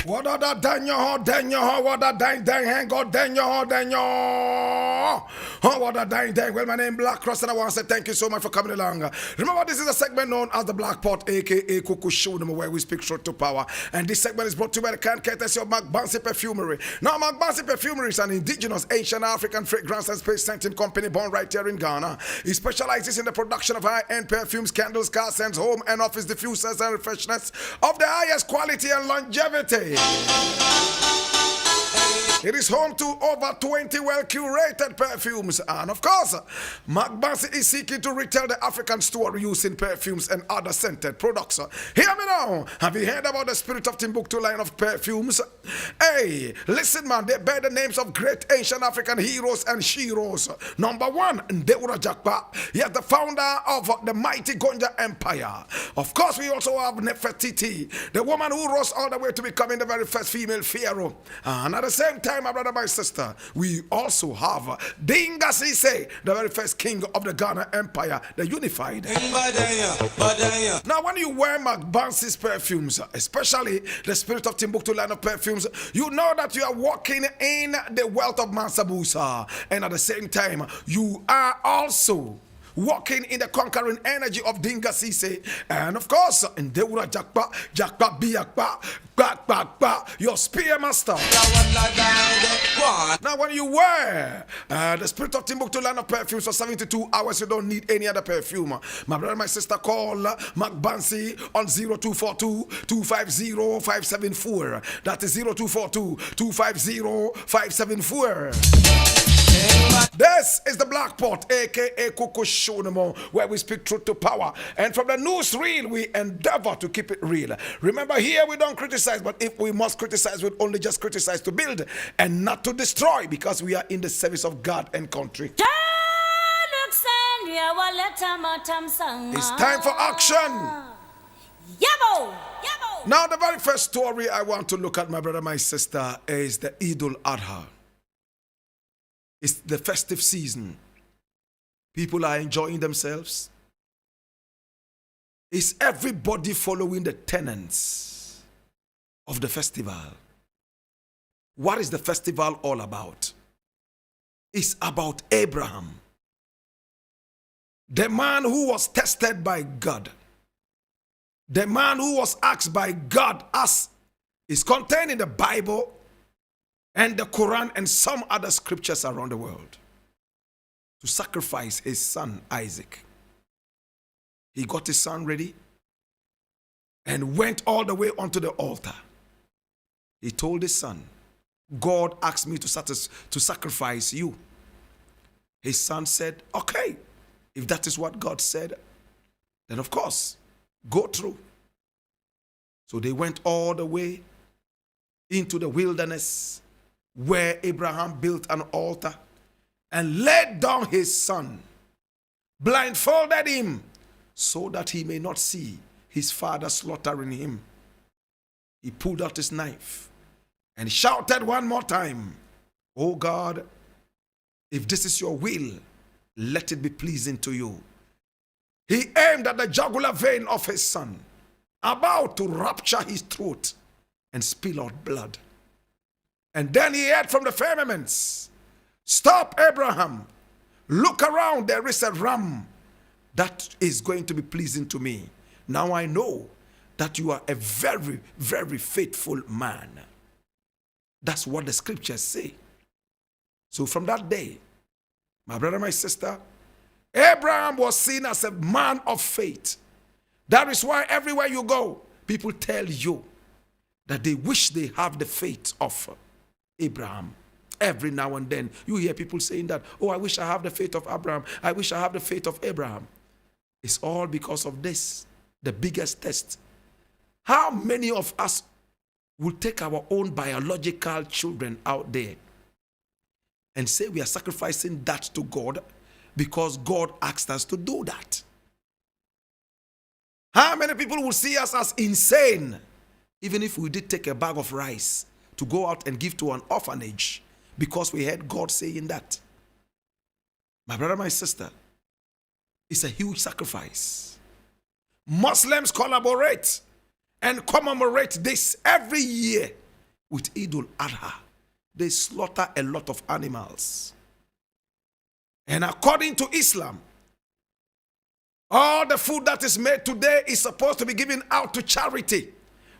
What are that Daniel? What a dang hang God Daniel. Oh, what a dang. Well, my name Blakk Rasta, and I want to say thank you so much for coming along. Remember, this is a segment known as the Black Pot, aka Kuku Show, where we speak truth to power. And this segment is brought to you by the can courtesy of Magbansi Perfumery. Now, Magbansi Perfumery is an indigenous Asian African fragrance and space scenting company born right here in Ghana. It specializes in the production of high-end perfumes, candles, car scents, home and office diffusers, and refreshments of the highest quality and longevity. It is home to over 20 well-curated perfumes. And of course, Magbansi is seeking to retell the African story using perfumes and other scented products. Hear me now. Have you heard about the Spirit of Timbuktu line of perfumes? Hey, listen man, they bear the names of great ancient African heroes and sheroes. Number one, Ndeura Jakpa. He is the founder of the mighty Gonja Empire. Of course, we also have Nefertiti, the woman who rose all the way to becoming the very first female pharaoh. And at the same time, my brother, my sister, we also have Dinga Sise, the very first king of the Ghana Empire, the unified. Now, when you wear Magbansi's perfumes, especially the Spirit of Timbuktu line of perfumes, you know that you are walking in the wealth of Mansabusa. And at the same time, you are also walking in the conquering energy of Dinga Sise. And of course, in Deura Jakpa Biakpa, your spear master. Now, when you wear the Spirit of Timbuktu line of perfumes for 72 hours, you don't need any other perfume. My brother, my sister, call Magbansi on 0242-250-574. That is 0242-250-574. This is the Black Pot, aka Kuku Shonemo, where we speak truth to power. And from the newsreel, we endeavor to keep it real. Remember, here we don't criticize, but if we must criticize, we'll only just criticize to build and not to destroy, because we are in the service of God and country. It's time for action. Now, the very first story I want to look at, my brother, my sister, is the al-Adha. It's the festive season. People are enjoying themselves. Is everybody following the tenets of the festival? What is the festival all about? It's about Abraham, the man who was tested by God, the man who was asked by God, as is contained in the Bible and the Quran and some other scriptures around the world, to sacrifice his son Isaac. He got his son ready and went all the way onto the altar. He told his son, God asked me to sacrifice you. His son said, okay, if that is what God said, then of course, go through. So they went all the way into the wilderness, where Abraham built an altar and laid down his son, blindfolded him, so that he may not see his father slaughtering him. He pulled out his knife and shouted one more time, oh God, if this is your will, let it be pleasing to you. He aimed at the jugular vein of his son, about to rupture his throat and spill out blood. And then he heard from the firmaments, stop, Abraham. Look around, there is a ram that is going to be pleasing to me. Now I know that you are a very, very faithful man. That's what the scriptures say. So from that day, my brother, my sister, Abraham was seen as a man of faith. That is why everywhere you go, people tell you that they wish they have the faith of Abraham. Every now and then you hear people saying that, oh, I wish I have the faith of Abraham. I wish I have the faith of Abraham. It's all because of this, the biggest test. How many of us will take our own biological children out there and say we are sacrificing that to God because God asked us to do that? How many people will see us as insane even if we did take a bag of rice to go out and give to an orphanage because we heard God saying that? My brother, my sister, it's a huge sacrifice. Muslims collaborate and commemorate this every year with Eid al-Adha, they slaughter a lot of animals. And according to Islam, all the food that is made today is supposed to be given out to charity.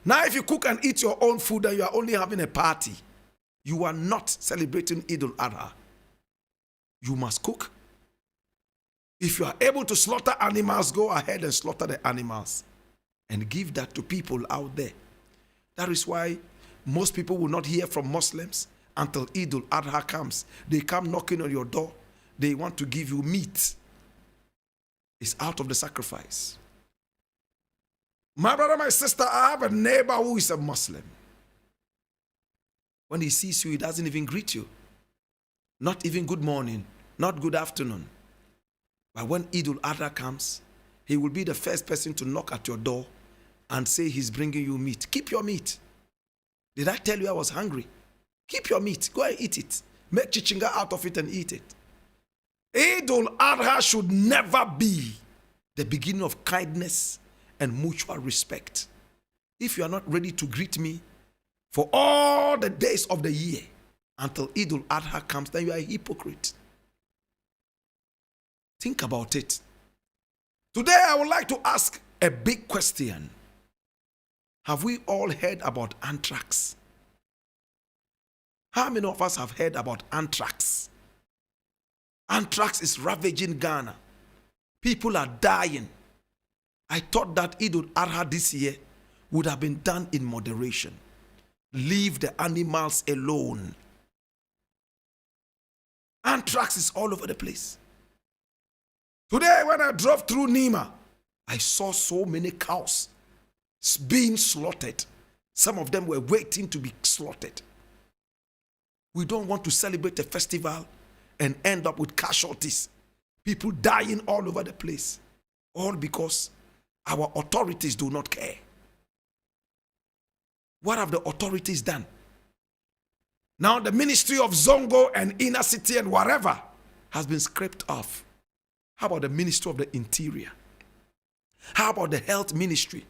Now, if you cook and eat your own food and you are only having a party, you are not celebrating Eid al-Adha. You must cook. If you are able to slaughter animals, go ahead and slaughter the animals and give that to people out there. That is why most people will not hear from Muslims until Eid al-Adha comes. They come knocking on your door. They want to give you meat. It's out of the sacrifice. My brother, my sister, I have a neighbor who is a Muslim. When he sees you, he doesn't even greet you. Not even good morning, not good afternoon. But when Eid al-Adha comes, he will be the first person to knock at your door and say he's bringing you meat. Keep your meat. Did I tell you I was hungry? Keep your meat. Go and eat it. Make chichinga out of it and eat it. Eid al-Adha should never be the beginning of kindness and mutual respect. If you are not ready to greet me for all the days of the year until Eid al-Adha comes, then you are a hypocrite. Think about it. Today I would like to ask a big question. Have we all heard about Anthrax? How many of us have heard about Anthrax? Anthrax is ravaging Ghana. People are dying. I thought that Eid al-Adha this year would have been done in moderation. Leave the animals alone. Anthrax is all over the place. Today when I drove through Nima, I saw so many cows being slaughtered. Some of them were waiting to be slaughtered. We don't want to celebrate a festival and end up with casualties. People dying all over the place. All because our authorities do not care. What have the authorities done? Now the ministry of Zongo and inner city and whatever has been scraped off. How about the ministry of the interior? How about the health ministry?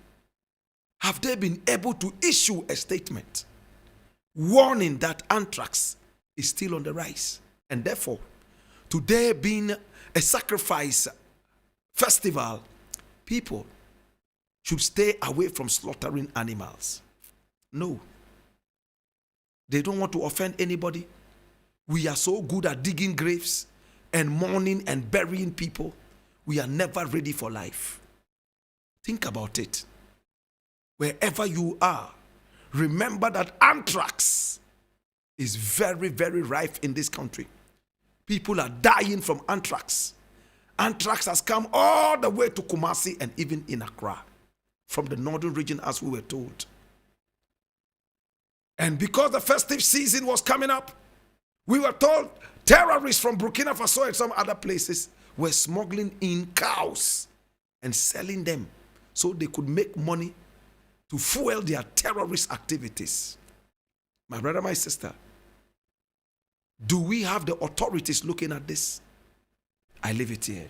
Have they been able to issue a statement warning that anthrax is still on the rise? And therefore, today being a sacrifice festival, people should stay away from slaughtering animals. No. They don't want to offend anybody. We are so good at digging graves and mourning and burying people. We are never ready for life. Think about it. Wherever you are, remember that anthrax is very, very rife in this country. People are dying from anthrax. Anthrax has come all the way to Kumasi and even in Accra, from the northern region as we were told. And because the festive season was coming up, we were told terrorists from Burkina Faso and some other places were smuggling in cows and selling them so they could make money to fuel their terrorist activities. My brother, my sister, do we have the authorities looking at this? I leave it here.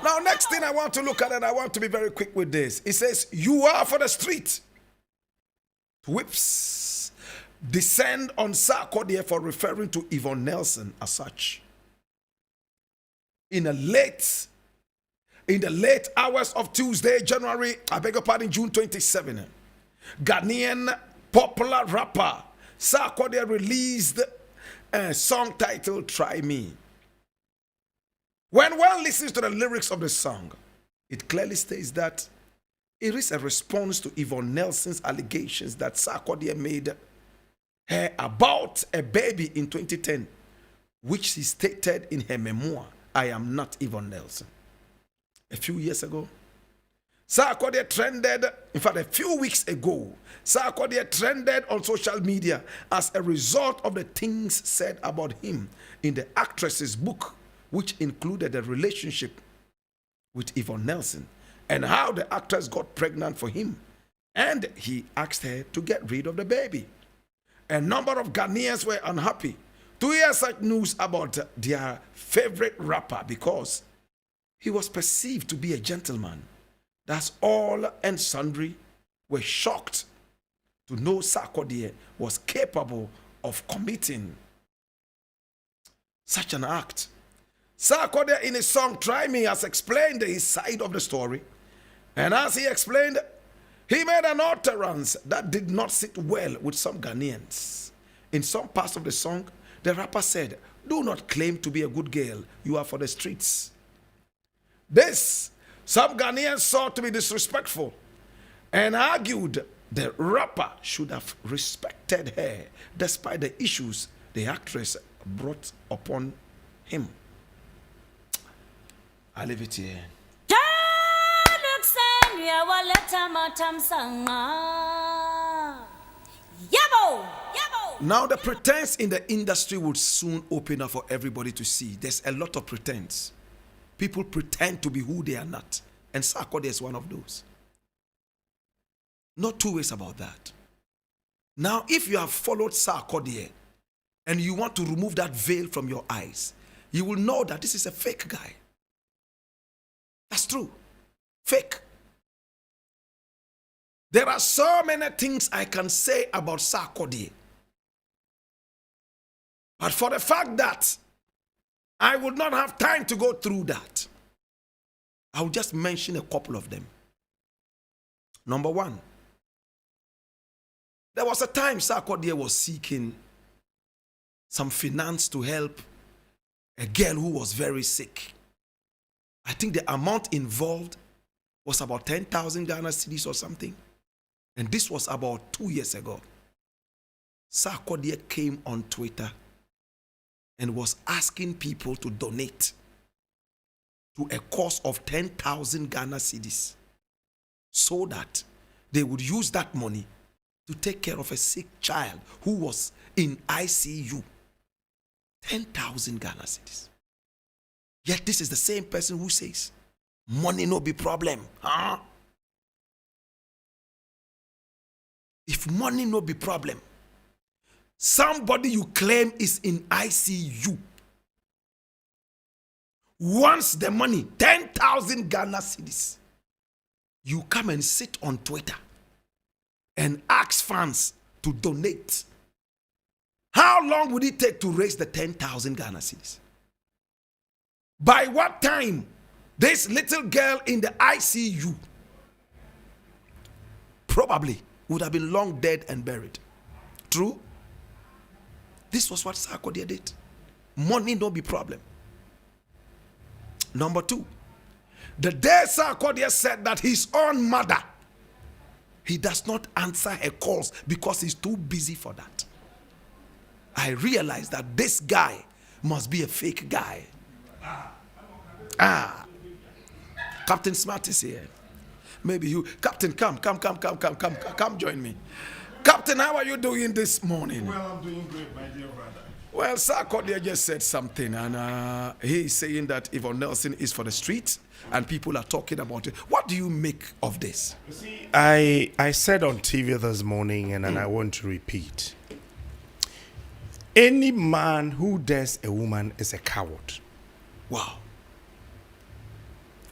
Now, next thing I want to look at, and I want to be very quick with this. It says, you are for the street. Whips descend on Sarkodie for referring to Yvonne Nelson as such. In the late hours of Tuesday, June 27, Ghanaian popular rapper Sarkodie released a song titled Try Me. When one listens to the lyrics of the song, it clearly states that it is a response to Yvonne Nelson's allegations that Sarkodie made her about a baby in 2010, which she stated in her memoir, I Am Not Yvonne Nelson. A few years ago, Sarkodie trended, in fact, a few weeks ago, Sarkodie trended on social media as a result of the things said about him in the actress's book, which included a relationship with Yvonne Nelson and how the actress got pregnant for him. And he asked her to get rid of the baby. A number of Ghanaians were unhappy to hear such news about their favorite rapper because He was perceived to be a gentleman. That's all and sundry were shocked to know Sarkodie was capable of committing such an act. Sarkodie in his song Try Me has explained his side of the story. And as he explained, he made an utterance that did not sit well with some Ghanaians. In some parts of the song, the rapper said, "Do not claim to be a good girl, you are for the streets." This, some Ghanaians saw to be disrespectful and argued the rapper should have respected her despite the issues the actress brought upon him. I leave it here. Now the pretense in the industry would soon open up for everybody to see. There's a lot of pretense. People pretend to be who they are not. And Sarkodie is one of those. No two ways about that. Now, if you have followed Sarkodie and you want to remove that veil from your eyes, you will know that this is a fake guy. That's true. Fake. There are so many things I can say about Sarkodie. But for the fact that I would not have time to go through that, I will just mention a couple of them. Number one, there was a time Sarkodie was seeking some finance to help a girl who was very sick. I think the amount involved was about 10,000 Ghana cedis or something. And this was about 2 years ago. Sarkodie came on Twitter and was asking people to donate to a cost of 10,000 Ghana cedis so that they would use that money to take care of a sick child who was in ICU. 10,000 Ghana cedis. Yet this is the same person who says, money no be problem. Huh? If money no be problem, somebody you claim is in ICU wants the money, 10,000 Ghana cedis. You come and sit on Twitter and ask fans to donate. How long would it take to raise the 10,000 Ghana cedis? By what time this little girl in the ICU probably would have been long dead and buried? True? This was what Sarkodie did. Money don't be problem. Number two, the day Sarkodie said that his own mother, he does not answer her calls because he's too busy for that, I realized that this guy must be a fake guy. Captain Smart is here. Maybe you, Captain, come join me. Captain, how are you doing this morning? Well, I'm doing great, my dear brother. Well, Sarkodie just said something, and he's saying that Yvonne Nelson is for the street, and people are talking about it. What do you make of this? You see, I said on TV this morning, and I want to repeat. Any man who dares a woman is a coward. Wow.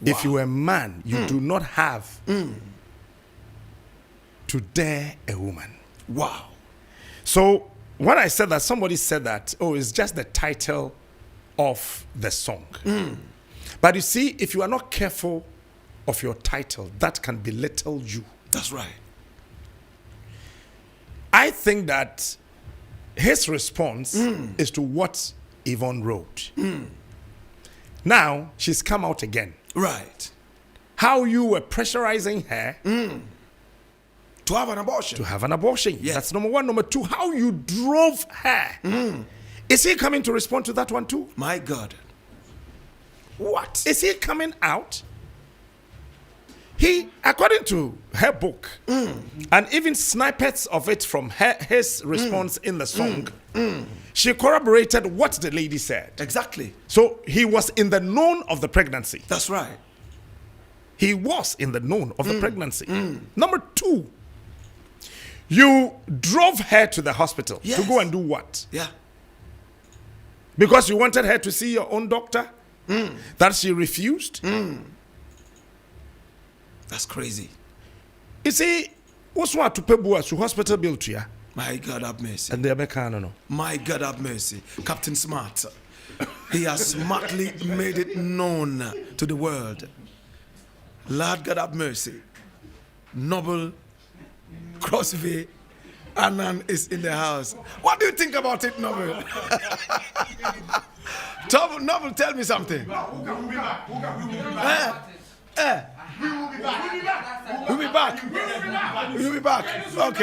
If you're a man, you do not have to dare a woman. Wow. So when I said that, somebody said that, oh, it's just the title of the song. But you see, if you are not careful of your title, that can belittle you. That's right. I think that his response is to what Yvonne wrote. Now, she's come out again. Right. How you were pressurizing her to have an abortion. to have an abortion. Yes. That's number one. Number two, how you drove her. Is he coming to respond to that one too? My God. What? Is he coming out? He, according to her book, and even snippets of it from his response in the song, she corroborated what the lady said. Exactly. So he was in the known of the pregnancy. That's right. He was in the known of the pregnancy. Number two, you drove her to the hospital to Yes. go and do what? Yeah. Because you wanted her to see your own doctor? that she refused. That's crazy. You see, what's what to pay to hospital bill to ya? My God have mercy. And they no. My God have mercy. Captain Smart. He has smartly made it known to the world. Lord God have mercy. Noble Crosby Annan is in the house. What do you think about it, Noble? Noble, tell me something. We'll be back. We'll be back. We'll be back. Okay.